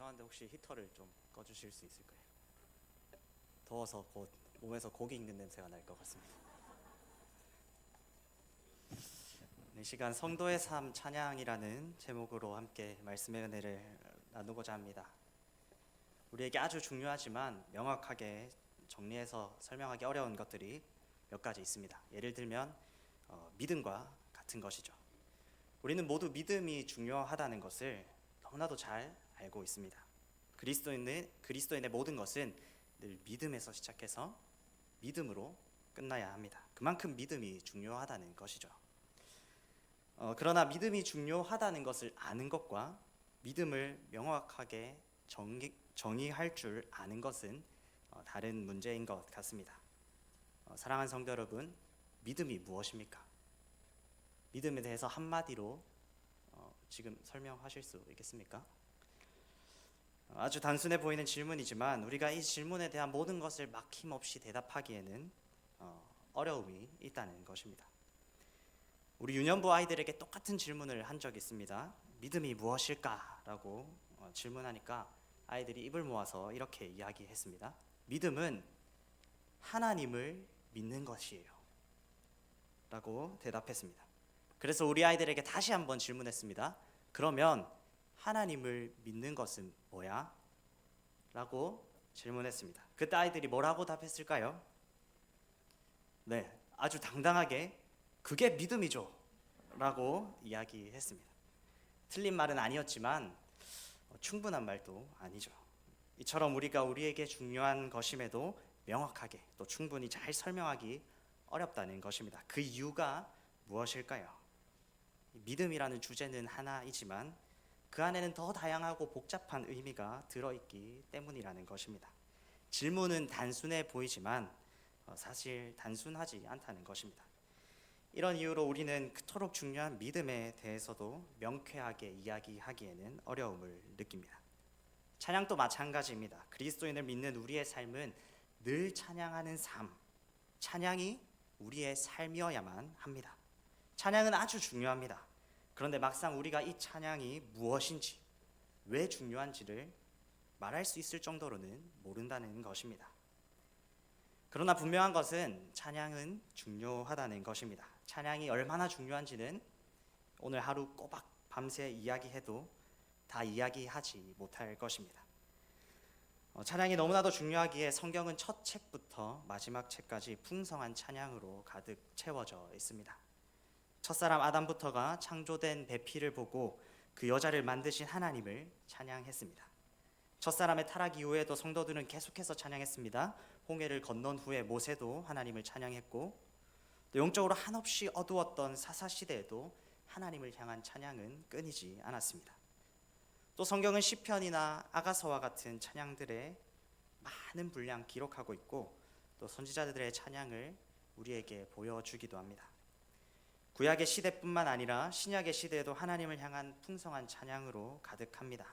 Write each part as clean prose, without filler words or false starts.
죄송한데 혹시 히터를 좀 꺼주실 수 있을까요? 더워서 곧 몸에서 고기 익는 냄새가 날 것 같습니다. 이 시간 성도의 삶 찬양이라는 제목으로 함께 말씀의 은혜를 나누고자 합니다. 우리에게 아주 중요하지만 명확하게 정리해서 설명하기 어려운 것들이 몇 가지 있습니다. 예를 들면 믿음과 같은 것이죠. 우리는 모두 믿음이 중요하다는 것을 너무나도 잘 알고 있습니다. 그리스도인의 모든 것은 늘 믿음에서 시작해서 믿음으로 끝나야 합니다. 그만큼 믿음이 중요하다는 것이죠. 그러나 믿음이 중요하다는 것을 아는 것과 믿음을 명확하게 정의할 줄 아는 것은 다른 문제인 것 같습니다. 사랑하는 성도 여러분, 믿음이 무엇입니까? 믿음에 대해서 한마디로 지금 설명하실 수 있겠습니까? 아주 단순해 보이는 질문이지만 우리가 이 질문에 대한 모든 것을 막힘없이 대답하기에는 어려움이 있다는 것입니다. 우리 유년부 아이들에게 똑같은 질문을 한 적이 있습니다. 믿음이 무엇일까라고 질문하니까 아이들이 입을 모아서 이렇게 이야기했습니다. 믿음은 하나님을 믿는 것이에요 라고 대답했습니다. 그래서 우리 아이들에게 다시 한번 질문했습니다. 그러면 하나님을 믿는 것은 뭐야? 라고 질문했습니다. 그때 아이들이 뭐라고 답했을까요? 네, 아주 당당하게 그게 믿음이죠 라고 이야기했습니다. 틀린 말은 아니었지만 충분한 말도 아니죠. 이처럼 우리가 우리에게 중요한 것임에도 명확하게 또 충분히 잘 설명하기 어렵다는 것입니다. 그 이유가 무엇일까요? 믿음이라는 주제는 하나이지만 그 안에는 더 다양하고 복잡한 의미가 들어있기 때문이라는 것입니다. 질문은 단순해 보이지만 사실 단순하지 않다는 것입니다. 이런 이유로 우리는 그토록 중요한 믿음에 대해서도 명쾌하게 이야기하기에는 어려움을 느낍니다. 찬양도 마찬가지입니다. 그리스도인을 믿는 우리의 삶은 늘 찬양하는 삶, 찬양이 우리의 삶이어야만 합니다. 찬양은 아주 중요합니다. 그런데 막상 우리가 이 찬양이 무엇인지, 왜 중요한지를 말할 수 있을 정도로는 모른다는 것입니다. 그러나 분명한 것은 찬양은 중요하다는 것입니다. 찬양이 얼마나 중요한지는 오늘 하루 꼬박 밤새 이야기해도 다 이야기하지 못할 것입니다. 찬양이 너무나도 중요하기에 성경은 첫 책부터 마지막 책까지 풍성한 찬양으로 가득 채워져 있습니다. 첫사람 아담부터가 창조된 배필을 보고 그 여자를 만드신 하나님을 찬양했습니다. 첫사람의 타락 이후에도 성도들은 계속해서 찬양했습니다. 홍해를 건넌 후에 모세도 하나님을 찬양했고 또 영적으로 한없이 어두웠던 사사시대에도 하나님을 향한 찬양은 끊이지 않았습니다. 또 성경은 시편이나 아가서와 같은 찬양들의 많은 분량 기록하고 있고 또 선지자들의 찬양을 우리에게 보여주기도 합니다. 구약의 시대뿐만 아니라 신약의 시대에도 하나님을 향한 풍성한 찬양으로 가득합니다.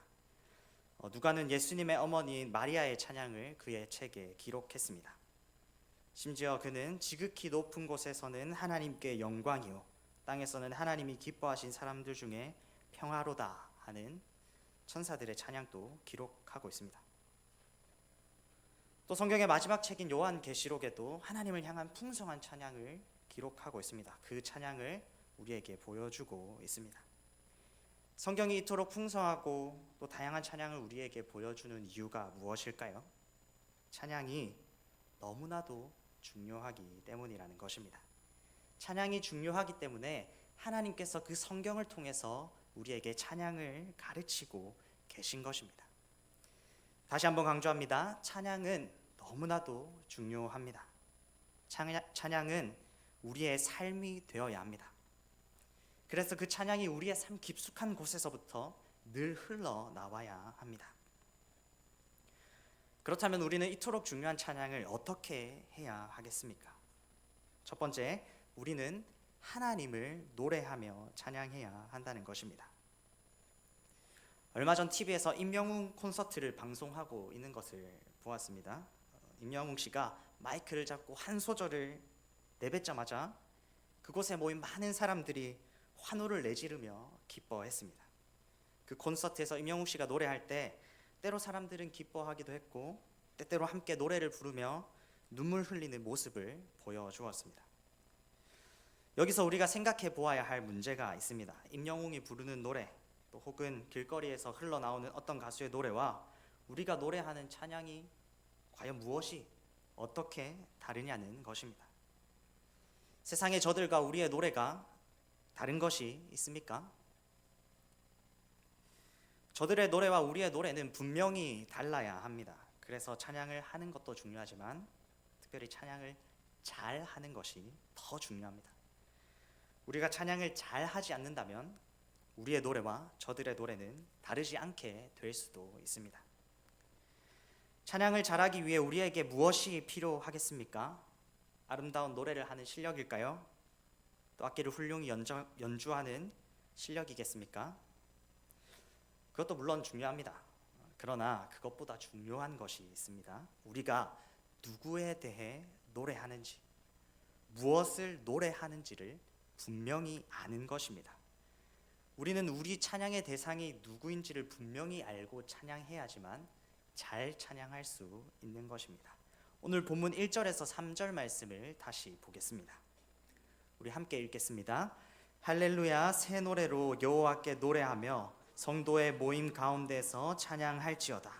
누가는 예수님의 어머니인 마리아의 찬양을 그의 책에 기록했습니다. 심지어 그는 지극히 높은 곳에서는 하나님께 영광이요 땅에서는 하나님이 기뻐하신 사람들 중에 평화로다 하는 천사들의 찬양도 기록하고 있습니다. 또 성경의 마지막 책인 요한계시록에도 하나님을 향한 풍성한 찬양을 기록하고 있습니다. 그 찬양을 우리에게 보여주고 있습니다. 성경이 이토록 풍성하고 또 다양한 찬양을 우리에게 보여주는 이유가 무엇일까요? 찬양이 너무나도 중요하기 때문이라는 것입니다. 찬양이 중요하기 때문에 하나님께서 그 성경을 통해서 우리에게 찬양을 가르치고 계신 것입니다. 다시 한번 강조합니다. 찬양은 너무나도 중요합니다. 찬양은 우리의 삶이 되어야 합니다. 그래서 그 찬양이 우리의 삶 깊숙한 곳에서부터 늘 흘러나와야 합니다. 그렇다면 우리는 이토록 중요한 찬양을 어떻게 해야 하겠습니까? 첫 번째, 우리는 하나님을 노래하며 찬양해야 한다는 것입니다. 얼마 전 TV에서 임영웅 콘서트를 방송하고 있는 것을 보았습니다. 임영웅 씨가 마이크를 잡고 한 소절을 내뱉자마자 그곳에 모인 많은 사람들이 환호를 내지르며 기뻐했습니다. 그 콘서트에서 임영웅 씨가 노래할 때 때로 사람들은 기뻐하기도 했고 때때로 함께 노래를 부르며 눈물 흘리는 모습을 보여주었습니다. 여기서 우리가 생각해 보아야 할 문제가 있습니다. 임영웅이 부르는 노래, 또 혹은 길거리에서 흘러나오는 어떤 가수의 노래와 우리가 노래하는 찬양이 과연 무엇이 어떻게 다르냐는 것입니다. 세상의 저들과 우리의 노래가 다른 것이 있습니까? 저들의 노래와 우리의 노래는 분명히 달라야 합니다. 그래서 찬양을 하는 것도 중요하지만 특별히 찬양을 잘 하는 것이 더 중요합니다. 우리가 찬양을 잘 하지 않는다면 우리의 노래와 저들의 노래는 다르지 않게 될 수도 있습니다. 찬양을 잘하기 위해 우리에게 무엇이 필요하겠습니까? 아름다운 노래를 하는 실력일까요? 또 악기를 훌륭히 연주하는 실력이겠습니까? 그것도 물론 중요합니다. 그러나 그것보다 중요한 것이 있습니다. 우리가 누구에 대해 노래하는지, 무엇을 노래하는지를 분명히 아는 것입니다. 우리는 우리 찬양의 대상이 누구인지를 분명히 알고 찬양해야지만 잘 찬양할 수 있는 것입니다. 오늘 본문 1절에서 3절 말씀을 다시 보겠습니다. 우리 함께 읽겠습니다. 할렐루야, 새 노래로 여호와께 노래하며 성도의 모임 가운데서 찬양할지어다.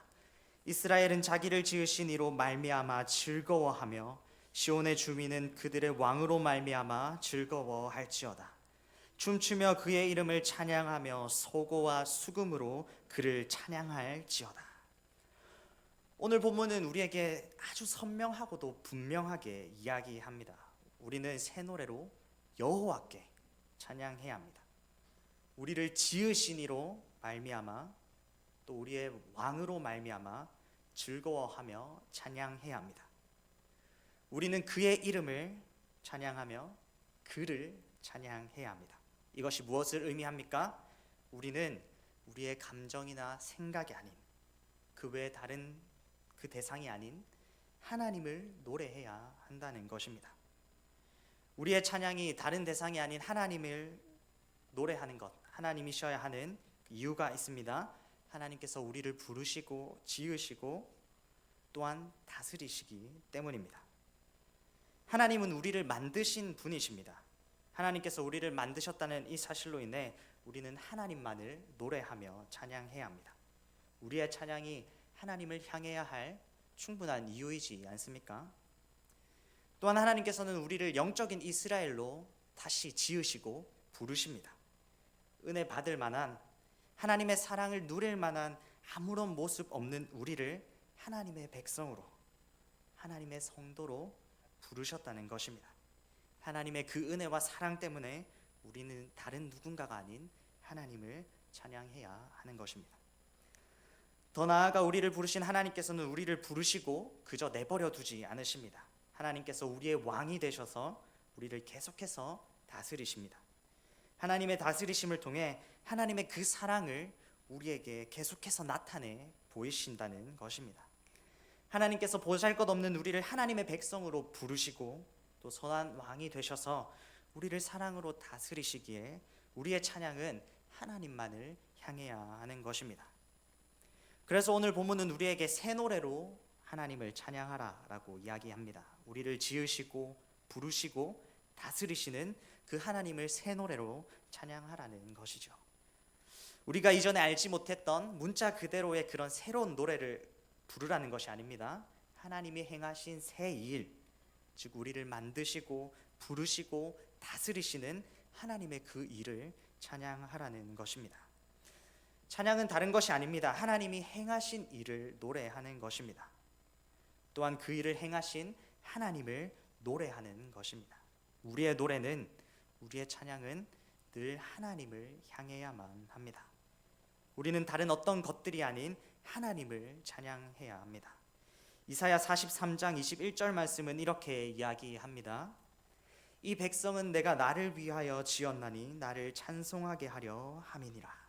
이스라엘은 자기를 지으신 이로 말미암아 즐거워하며 시온의 주민은 그들의 왕으로 말미암아 즐거워할지어다. 춤추며 그의 이름을 찬양하며 소고와 수금으로 그를 찬양할지어다. 오늘 본문은 우리에게 아주 선명하고도 분명하게 이야기합니다. 우리는 새 노래로 여호와께 찬양해야 합니다. 우리를 지으신 이로 말미암아 또 우리의 왕으로 말미암아 즐거워하며 찬양해야 합니다. 우리는 그의 이름을 찬양하며 그를 찬양해야 합니다. 이것이 무엇을 의미합니까? 우리는 우리의 감정이나 생각이 아닌 그 외에 다른 그 대상이 아닌 하나님을 노래해야 한다는 것입니다. 우리의 찬양이 다른 대상이 아닌 하나님을 노래하는 것, 하나님이셔야 하는 이유가 있습니다. 하나님께서 우리를 부르시고 지으시고 또한 다스리시기 때문입니다. 하나님은 우리를 만드신 분이십니다. 하나님께서 우리를 만드셨다는 이 사실로 인해 우리는 하나님만을 노래하며 찬양해야 합니다. 우리의 찬양이 하나님을 향해야 할 충분한 이유이지 않습니까? 또한 하나님께서는 우리를 영적인 이스라엘로 다시 지으시고 부르십니다. 은혜 받을 만한, 하나님의 사랑을 누릴 만한 아무런 모습 없는 우리를 하나님의 백성으로, 하나님의 성도로 부르셨다는 것입니다. 하나님의 그 은혜와 사랑 때문에 우리는 다른 누군가가 아닌 하나님을 찬양해야 하는 것입니다. 더 나아가 우리를 부르신 하나님께서는 우리를 부르시고 그저 내버려 두지 않으십니다. 하나님께서 우리의 왕이 되셔서 우리를 계속해서 다스리십니다. 하나님의 다스리심을 통해 하나님의 그 사랑을 우리에게 계속해서 나타내 보이신다는 것입니다. 하나님께서 보잘것없는 우리를 하나님의 백성으로 부르시고 또 선한 왕이 되셔서 우리를 사랑으로 다스리시기에 우리의 찬양은 하나님만을 향해야 하는 것입니다. 그래서 오늘 본문은 우리에게 새 노래로 하나님을 찬양하라 라고 이야기합니다. 우리를 지으시고 부르시고 다스리시는 그 하나님을 새 노래로 찬양하라는 것이죠. 우리가 이전에 알지 못했던 문자 그대로의 그런 새로운 노래를 부르라는 것이 아닙니다. 하나님이 행하신 새 일, 즉 우리를 만드시고 부르시고 다스리시는 하나님의 그 일을 찬양하라는 것입니다. 찬양은 다른 것이 아닙니다. 하나님이 행하신 일을 노래하는 것입니다. 또한 그 일을 행하신 하나님을 노래하는 것입니다. 우리의 노래는, 우리의 찬양은 늘 하나님을 향해야만 합니다. 우리는 다른 어떤 것들이 아닌 하나님을 찬양해야 합니다. 이사야 43장 21절 말씀은 이렇게 이야기합니다. 이 백성은 내가 나를 위하여 지었나니 나를 찬송하게 하려 함이니라.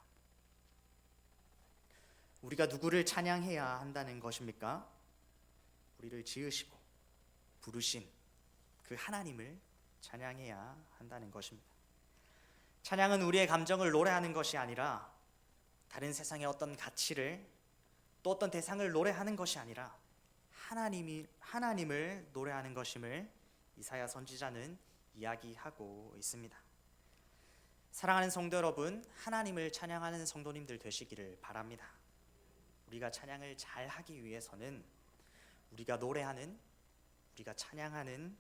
우리가 누구를 찬양해야 한다는 것입니까? 우리를 지으시고 부르신 그 하나님을 찬양해야 한다는 것입니다. 찬양은 우리의 감정을 노래하는 것이 아니라 다른 세상의 어떤 가치를 또 어떤 대상을 노래하는 것이 아니라 하나님을 노래하는 것임을 이사야 선지자는 이야기하고 있습니다. 사랑하는 성도 여러분, 하나님을 찬양하는 성도님들 되시기를 바랍니다. 우리가 찬양을 잘 하기 위해서는 우리가 노래하는, 우리가 찬양하는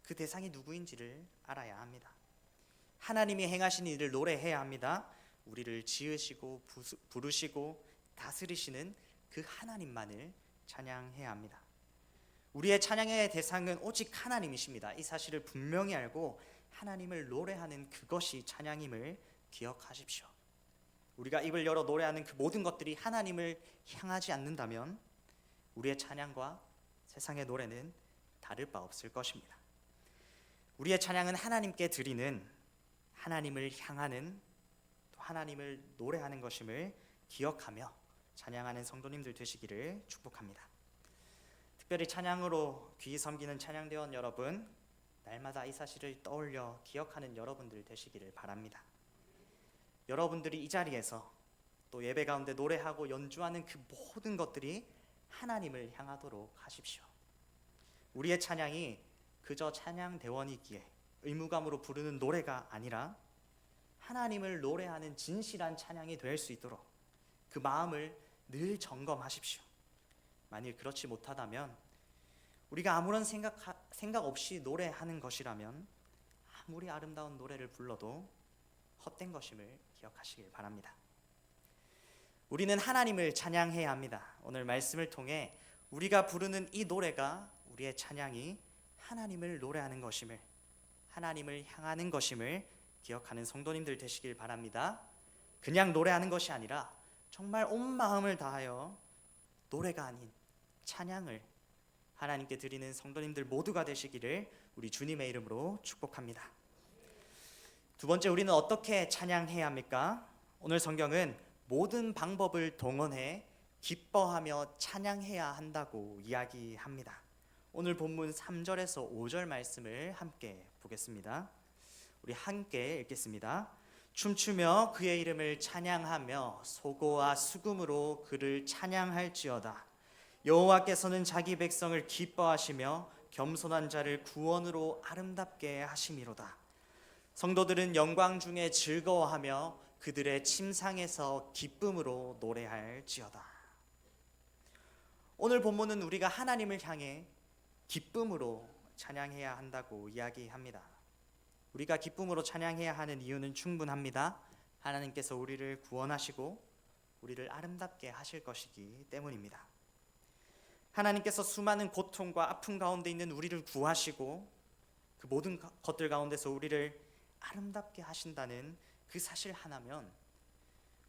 그 대상이 누구인지를 알아야 합니다. 하나님이 행하신 일을 노래해야 합니다. 우리를 지으시고 부르시고 다스리시는 그 하나님만을 찬양해야 합니다. 우리의 찬양의 대상은 오직 하나님이십니다. 이 사실을 분명히 알고 하나님을 노래하는 그것이 찬양임을 기억하십시오. 우리가 입을 열어 노래하는 그 모든 것들이 하나님을 향하지 않는다면 우리의 찬양과 세상의 노래는 다를 바 없을 것입니다. 우리의 찬양은 하나님께 드리는, 하나님을 향하는, 또 하나님을 노래하는 것임을 기억하며 찬양하는 성도님들 되시기를 축복합니다. 특별히 찬양으로 귀 섬기는 찬양대원 여러분, 날마다 이 사실을 떠올려 기억하는 여러분들 되시기를 바랍니다. 여러분들이 이 자리에서 또 예배 가운데 노래하고 연주하는 그 모든 것들이 하나님을 향하도록 하십시오. 우리의 찬양이 그저 찬양대원이기에 의무감으로 부르는 노래가 아니라 하나님을 노래하는 진실한 찬양이 될 수 있도록 그 마음을 늘 점검하십시오. 만일 그렇지 못하다면 우리가 아무런 생각 없이 노래하는 것이라면 아무리 아름다운 노래를 불러도 헛된 것임을 기억하시길 바랍니다. 우리는 하나님을 찬양해야 합니다. 오늘 말씀을 통해 우리가 부르는 이 노래가, 우리의 찬양이 하나님을 노래하는 것임을, 하나님을 향하는 것임을 기억하는 성도님들 되시길 바랍니다. 그냥 노래하는 것이 아니라 정말 온 마음을 다하여 노래가 아닌 찬양을 하나님께 드리는 성도님들 모두가 되시기를 우리 주님의 이름으로 축복합니다. 두 번째, 우리는 어떻게 찬양해야 합니까? 오늘 성경은 모든 방법을 동원해 기뻐하며 찬양해야 한다고 이야기합니다. 오늘 본문 3절에서 5절 말씀을 함께 보겠습니다. 우리 함께 읽겠습니다. 춤추며 그의 이름을 찬양하며 소고와 수금으로 그를 찬양할지어다. 여호와께서는 자기 백성을 기뻐하시며 겸손한 자를 구원으로 아름답게 하심이로다. 성도들은 영광 중에 즐거워하며 그들의 침상에서 기쁨으로 노래할지어다. 오늘 본문은 우리가 하나님을 향해 기쁨으로 찬양해야 한다고 이야기합니다. 우리가 기쁨으로 찬양해야 하는 이유는 충분합니다. 하나님께서 우리를 구원하시고 우리를 아름답게 하실 것이기 때문입니다. 하나님께서 수많은 고통과 아픔 가운데 있는 우리를 구하시고 그 모든 것들 가운데서 우리를 아름답게 하신다는 그 사실 하나면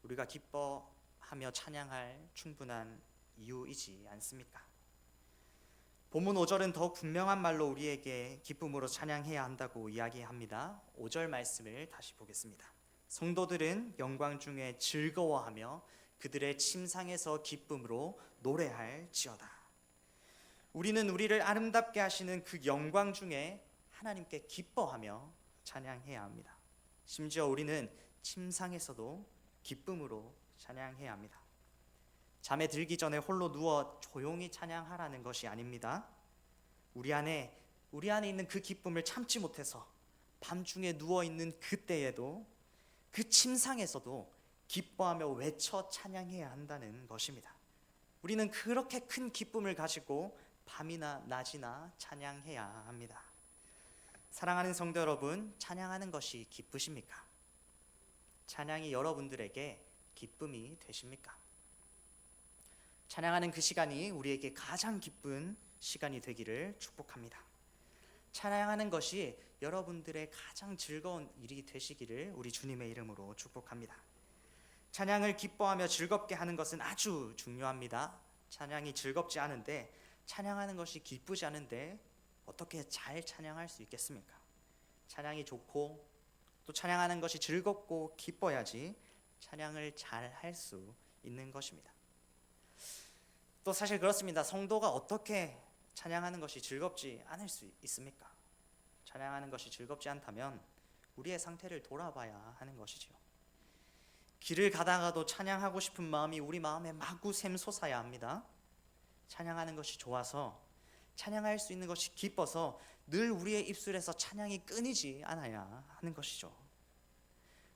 우리가 기뻐하며 찬양할 충분한 이유이지 않습니까? 본문 5절은 더욱 분명한 말로 우리에게 기쁨으로 찬양해야 한다고 이야기합니다. 5절 말씀을 다시 보겠습니다. 성도들은 영광 중에 즐거워하며 그들의 침상에서 기쁨으로 노래할지어다. 우리는 우리를 아름답게 하시는 그 영광 중에 하나님께 기뻐하며 찬양해야 합니다. 심지어 우리는 침상에서도 기쁨으로 찬양해야 합니다. 잠에 들기 전에 홀로 누워 조용히 찬양하라는 것이 아닙니다. 우리 안에 있는 그 기쁨을 참지 못해서 밤중에 누워있는 그때에도 그 침상에서도 기뻐하며 외쳐 찬양해야 한다는 것입니다. 우리는 그렇게 큰 기쁨을 가지고 밤이나 낮이나 찬양해야 합니다. 사랑하는 성도 여러분, 찬양하는 것이 기쁘십니까? 찬양이 여러분들에게 기쁨이 되십니까? 찬양하는 그 시간이 우리에게 가장 기쁜 시간이 되기를 축복합니다. 찬양하는 것이 여러분들의 가장 즐거운 일이 되시기를 우리 주님의 이름으로 축복합니다. 찬양을 기뻐하며 즐겁게 하는 것은 아주 중요합니다. 찬양이 즐겁지 않은데, 찬양하는 것이 기쁘지 않은데 어떻게 잘 찬양할 수 있겠습니까? 찬양이 좋고 또 찬양하는 것이 즐겁고 기뻐야지 찬양을 잘 할 수 있는 것입니다. 또 사실 그렇습니다. 성도가 어떻게 찬양하는 것이 즐겁지 않을 수 있습니까? 찬양하는 것이 즐겁지 않다면 우리의 상태를 돌아봐야 하는 것이지요. 길을 가다가도 찬양하고 싶은 마음이 우리 마음에 마구 샘솟아야 합니다. 찬양하는 것이 좋아서, 찬양할 수 있는 것이 기뻐서 늘 우리의 입술에서 찬양이 끊이지 않아야 하는 것이죠.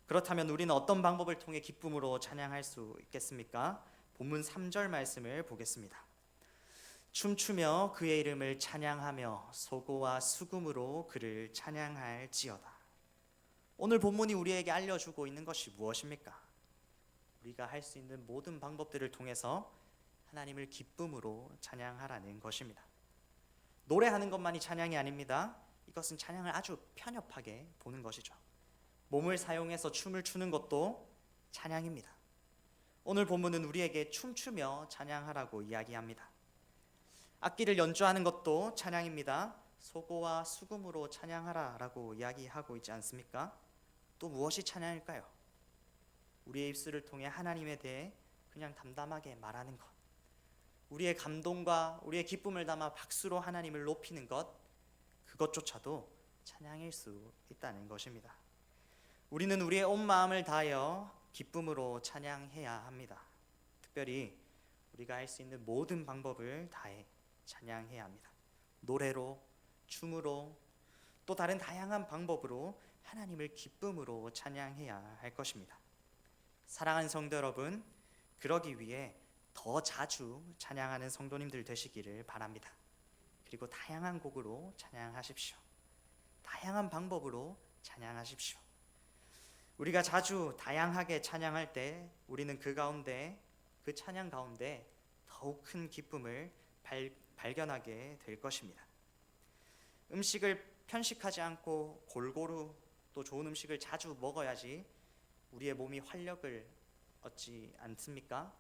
그렇다면 우리는 어떤 방법을 통해 기쁨으로 찬양할 수 있겠습니까? 본문 3절 말씀을 보겠습니다. 춤추며 그의 이름을 찬양하며 소고와 수금으로 그를 찬양할지어다. 오늘 본문이 우리에게 알려주고 있는 것이 무엇입니까? 우리가 할 수 있는 모든 방법들을 통해서 하나님을 기쁨으로 찬양하라는 것입니다. 노래하는 것만이 찬양이 아닙니다. 이것은 찬양을 아주 편협하게 보는 것이죠. 몸을 사용해서 춤을 추는 것도 찬양입니다. 오늘 본문은 우리에게 춤추며 찬양하라고 이야기합니다. 악기를 연주하는 것도 찬양입니다. 소고와 수금으로 찬양하라라고 이야기하고 있지 않습니까? 또 무엇이 찬양일까요? 우리의 입술을 통해 하나님에 대해 그냥 담담하게 말하는 것, 우리의 감동과 우리의 기쁨을 담아 박수로 하나님을 높이는 것, 그것조차도 찬양일 수 있다는 것입니다. 우리는 우리의 온 마음을 다하여 기쁨으로 찬양해야 합니다. 특별히 우리가 할 수 있는 모든 방법을 다해 찬양해야 합니다. 노래로, 춤으로, 또 다른 다양한 방법으로 하나님을 기쁨으로 찬양해야 할 것입니다. 사랑하는 성도 여러분, 그러기 위해 더 자주 찬양하는 성도님들 되시기를 바랍니다. 그리고 다양한 곡으로 찬양하십시오. 다양한 방법으로 찬양하십시오. 우리가 자주 다양하게 찬양할 때 우리는 그 찬양 가운데 더욱 큰 기쁨을 발견하게 될 것입니다. 음식을 편식하지 않고 골고루 또 좋은 음식을 자주 먹어야지 우리의 몸이 활력을 얻지 않습니까?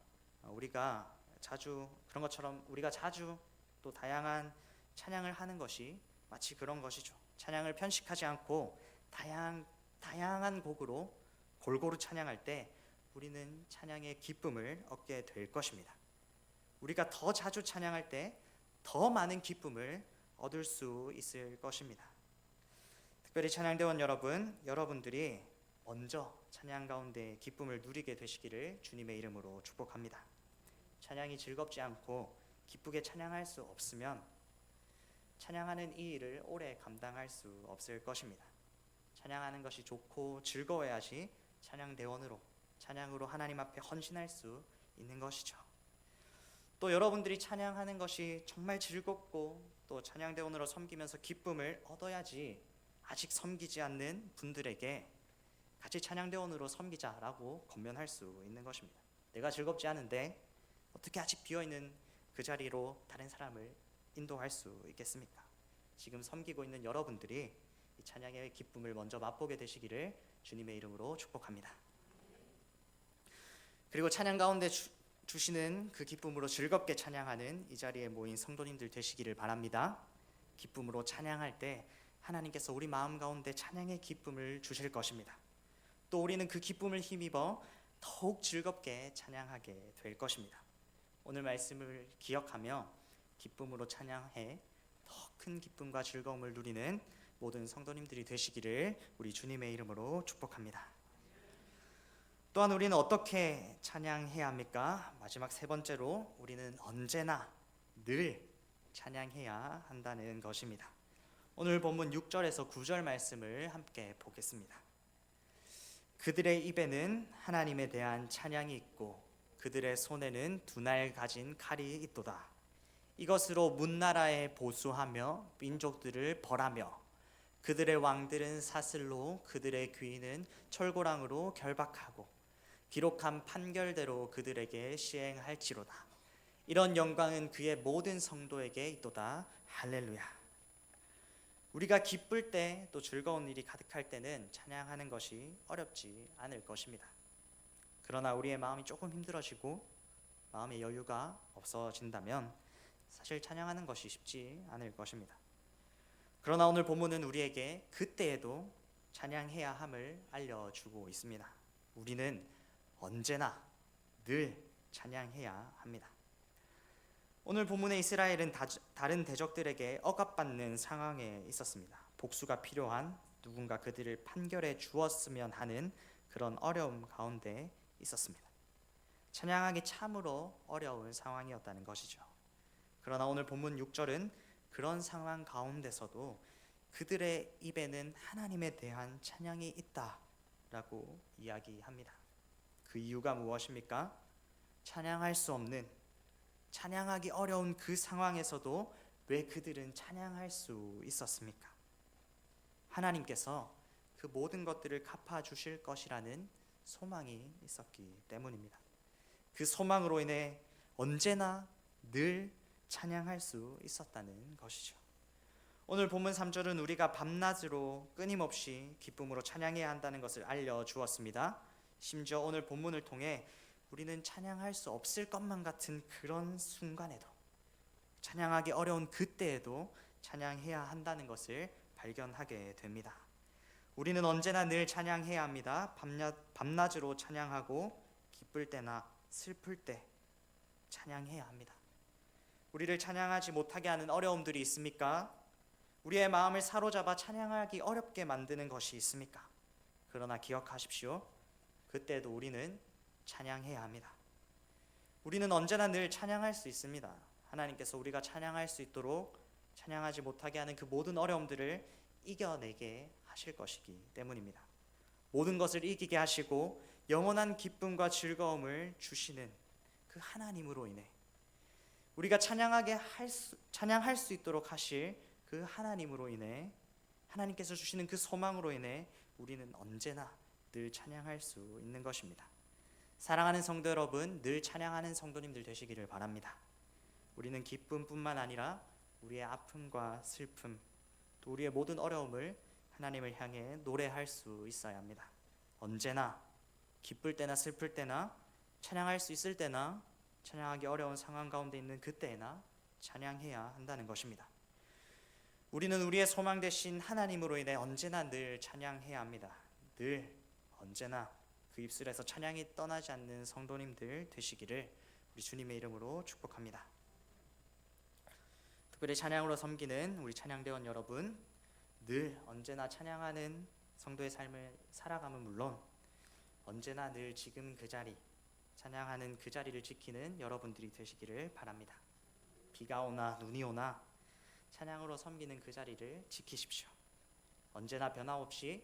우리가 자주 그런 것처럼 우리가 자주 또 다양한 찬양을 하는 것이 마치 그런 것이죠. 찬양을 편식하지 않고 다양한 곡으로 골고루 찬양할 때 우리는 찬양의 기쁨을 얻게 될 것입니다. 우리가 더 자주 찬양할 때 더 많은 기쁨을 얻을 수 있을 것입니다. 특별히 찬양대원 여러분, 여러분들이 먼저 찬양 가운데 기쁨을 누리게 되시기를 주님의 이름으로 축복합니다. 찬양이 즐겁지 않고 기쁘게 찬양할 수 없으면 찬양하는 이 일을 오래 감당할 수 없을 것입니다. 찬양하는 것이 좋고 즐거워야지 찬양으로 하나님 앞에 헌신할 수 있는 것이죠. 또 여러분들이 찬양하는 것이 정말 즐겁고 또 찬양대원으로 섬기면서 기쁨을 얻어야지 아직 섬기지 않는 분들에게 같이 찬양대원으로 섬기자라고 권면할 수 있는 것입니다. 내가 즐겁지 않은데 어떻게 아직 비어있는 그 자리로 다른 사람을 인도할 수 있겠습니까? 지금 섬기고 있는 여러분들이 이 찬양의 기쁨을 먼저 맛보게 되시기를 주님의 이름으로 축복합니다. 그리고 찬양 가운데 주시는 그 기쁨으로 즐겁게 찬양하는 이 자리에 모인 성도님들 되시기를 바랍니다. 기쁨으로 찬양할 때 하나님께서 우리 마음 가운데 찬양의 기쁨을 주실 것입니다. 또 우리는 그 기쁨을 힘입어 더욱 즐겁게 찬양하게 될 것입니다. 오늘 말씀을 기억하며 기쁨으로 찬양해 더 큰 기쁨과 즐거움을 누리는 모든 성도님들이 되시기를 우리 주님의 이름으로 축복합니다. 또한 우리는 어떻게 찬양해야 합니까? 마지막 세 번째로 우리는 언제나 늘 찬양해야 한다는 것입니다. 오늘 본문 6절에서 9절 말씀을 함께 보겠습니다. 그들의 입에는 하나님에 대한 찬양이 있고 그들의 손에는 두 날 가진 칼이 있도다. 이것으로 문나라에 보수하며 민족들을 벌하며 그들의 왕들은 사슬로 그들의 귀인은 철고랑으로 결박하고 기록한 판결대로 그들에게 시행할지로다. 이런 영광은 그의 모든 성도에게 있도다. 할렐루야. 우리가 기쁠 때 또 즐거운 일이 가득할 때는 찬양하는 것이 어렵지 않을 것입니다. 그러나 우리의 마음이 조금 힘들어지고 마음의 여유가 없어진다면 사실 찬양하는 것이 쉽지 않을 것입니다. 그러나 오늘 본문은 우리에게 그때에도 찬양해야 함을 알려주고 있습니다. 우리는 언제나 늘 찬양해야 합니다. 오늘 본문의 이스라엘은 다른 대적들에게 억압받는 상황에 있었습니다. 복수가 필요한 누군가 그들을 판결해 주었으면 하는 그런 어려움 가운데 있었습니다. 찬양하기 참으로 어려운 상황이었다는 것이죠. 그러나 오늘 본문 6절은 그런 상황 가운데서도 그들의 입에는 하나님에 대한 찬양이 있다라고 이야기합니다. 그 이유가 무엇입니까? 찬양할 수 없는, 찬양하기 어려운 그 상황에서도 왜 그들은 찬양할 수 있었습니까? 하나님께서 그 모든 것들을 갚아주실 것이라는 소망이 있었기 때문입니다. 그 소망으로 인해 언제나 늘 찬양할 수 있었다는 것이죠. 오늘 본문 3절은 우리가 밤낮으로 끊임없이 기쁨으로 찬양해야 한다는 것을 알려주었습니다. 심지어 오늘 본문을 통해 우리는 찬양할 수 없을 것만 같은 그런 순간에도, 찬양하기 어려운 그때에도 찬양해야 한다는 것을 발견하게 됩니다. 우리는 언제나 늘 찬양해야 합니다. 밤낮으로 찬양하고 기쁠 때나 슬플 때 찬양해야 합니다. 우리를 찬양하지 못하게 하는 어려움들이 있습니까? 우리의 마음을 사로잡아 찬양하기 어렵게 만드는 것이 있습니까? 그러나 기억하십시오. 그때도 우리는 찬양해야 합니다. 우리는 언제나 늘 찬양할 수 있습니다. 하나님께서 우리가 찬양할 수 있도록 찬양하지 못하게 하는 그 모든 어려움들을 이겨내게 하실 것이기 때문입니다. 모든 것을 이기게 하시고 영원한 기쁨과 즐거움을 주시는 그 하나님으로 인해, 우리가 찬양할 수 있도록 하실 그 하나님으로 인해, 하나님께서 주시는 그 소망으로 인해 우리는 언제나 늘 찬양할 수 있는 것입니다. 사랑하는 성도 여러분, 늘 찬양하는 성도님들 되시기를 바랍니다. 우리는 기쁨뿐만 아니라 우리의 아픔과 슬픔, 또 우리의 모든 어려움을 하나님을 향해 노래할 수 있어야 합니다. 언제나 기쁠 때나 슬플 때나, 찬양할 수 있을 때나, 찬양하기 어려운 상황 가운데 있는 그때나 찬양해야 한다는 것입니다. 우리는 우리의 소망 되신 하나님으로 인해 언제나 늘 찬양해야 합니다. 늘 언제나 그 입술에서 찬양이 떠나지 않는 성도님들 되시기를 우리 주님의 이름으로 축복합니다. 특별히 찬양으로 섬기는 우리 찬양대원 여러분, 늘 언제나 찬양하는 성도의 삶을 살아감은 물론 언제나 늘 지금 그 자리, 찬양하는 그 자리를 지키는 여러분들이 되시기를 바랍니다. 비가 오나 눈이 오나 찬양으로 섬기는 그 자리를 지키십시오. 언제나 변함없이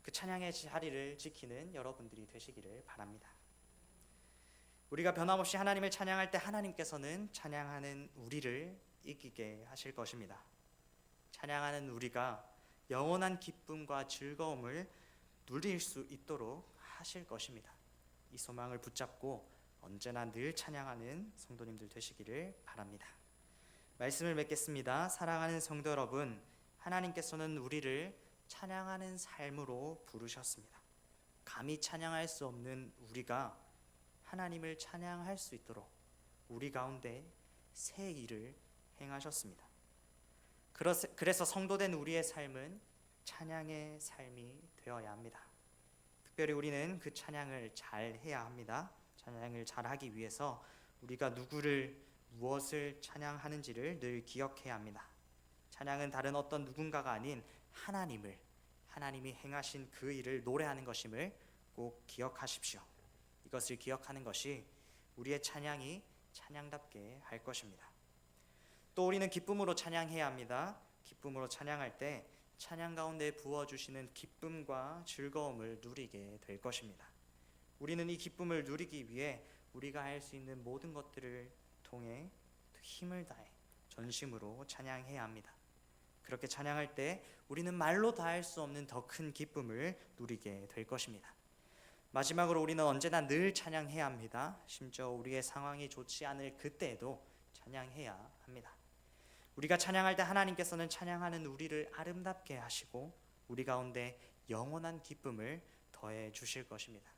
그 찬양의 자리를 지키는 여러분들이 되시기를 바랍니다. 우리가 변함없이 하나님을 찬양할 때 하나님께서는 찬양하는 우리를 이기게 하실 것입니다. 찬양하는 우리가 영원한 기쁨과 즐거움을 누릴 수 있도록 하실 것입니다. 이 소망을 붙잡고 언제나 늘 찬양하는 성도님들 되시기를 바랍니다. 말씀을 맺겠습니다. 사랑하는 성도 여러분, 하나님께서는 우리를 찬양하는 삶으로 부르셨습니다. 감히 찬양할 수 없는 우리가 하나님을 찬양할 수 있도록 우리 가운데 새 일을 행하셨습니다. 그래서 성도된 우리의 삶은 찬양의 삶이 되어야 합니다. 특별히 우리는 그 찬양을 잘 해야 합니다. 찬양을 잘 하기 위해서 우리가 누구를, 무엇을 찬양하는지를 늘 기억해야 합니다. 찬양은 다른 어떤 누군가가 아닌 하나님이 행하신 그 일을 노래하는 것임을 꼭 기억하십시오. 이것을 기억하는 것이 우리의 찬양이 찬양답게 할 것입니다. 또 우리는 기쁨으로 찬양해야 합니다. 기쁨으로 찬양할 때 찬양 가운데 부어주시는 기쁨과 즐거움을 누리게 될 것입니다. 우리는 이 기쁨을 누리기 위해 우리가 할 수 있는 모든 것들을 통해 힘을 다해 전심으로 찬양해야 합니다. 그렇게 찬양할 때 우리는 말로 다할 수 없는 더 큰 기쁨을 누리게 될 것입니다. 마지막으로 우리는 언제나 늘 찬양해야 합니다. 심지어 우리의 상황이 좋지 않을 그때에도 찬양해야 합니다. 우리가 찬양할 때 하나님께서는 찬양하는 우리를 아름답게 하시고 우리 가운데 영원한 기쁨을 더해 주실 것입니다.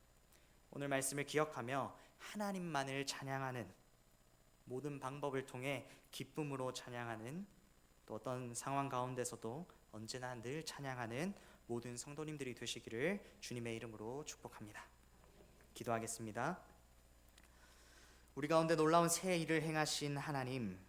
오늘 말씀을 기억하며 하나님만을 찬양하는, 모든 방법을 통해 기쁨으로 찬양하는, 또 어떤 상황 가운데서도 언제나 늘 찬양하는 모든 성도님들이 되시기를 주님의 이름으로 축복합니다. 기도하겠습니다. 우리 가운데 놀라운 새 일을 행하신 하나님,